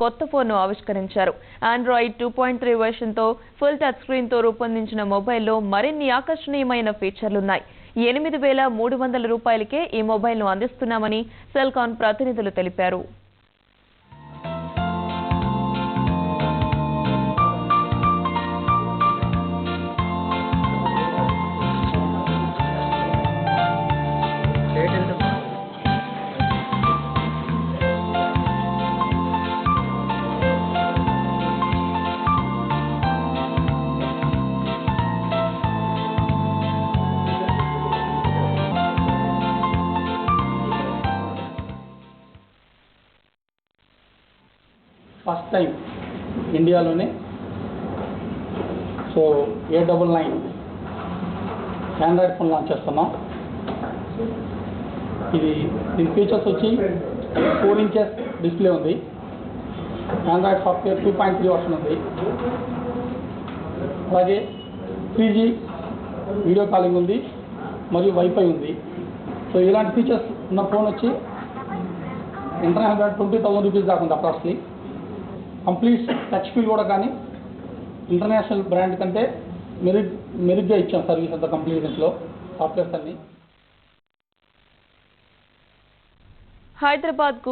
కొత్త ఫోన్ను ఆవిష్కరించారు. ఆండ్రాయిడ్ 2.3 వెర్షన్తో ఫుల్ టచ్ స్క్రీన్తో రూపొందించిన మొబైల్లో మరిన్ని ఆకర్షణీయమైన ఫీచర్లున్నాయి. 8,300 రూపాయలకే ఈ మొబైల్ను అందిస్తున్నామని సెల్కాన్ ప్రతినిధులు తెలిపారు. ఫస్ట్ టైం ఇండియాలోనే A99 ఆండ్రాయిడ్ ఫోన్ లాంచ్ చేస్తున్నాం. దీని ఫీచర్స్ వచ్చి 4 ఇంచెస్ డిస్ప్లే ఉంది, ఆండ్రాయిడ్ సాఫ్ట్వేర్ 2.3 వర్షన్ ఉంది, అలాగే 3G వీడియో కాలింగ్ ఉంది మరియు వైఫై ఉంది. ఇలాంటి ఫీచర్స్ ఉన్న ఫోన్ వచ్చి ఇంటర్నేషనల్ 20,000 రూపీస్ దాకా ఉంది అప్రాక్స్లీ. కంప్లీట్ టచ్ ఫీల్ కూడా కానీ ఇంటర్నేషనల్ బ్రాండ్ కంటే మెరుగ్గా ఇచ్చాం సర్వీస్ అంతా కంప్లీట్ దీంట్లో సాఫ్ట్వేర్స్ అన్ని. హైదరాబాద్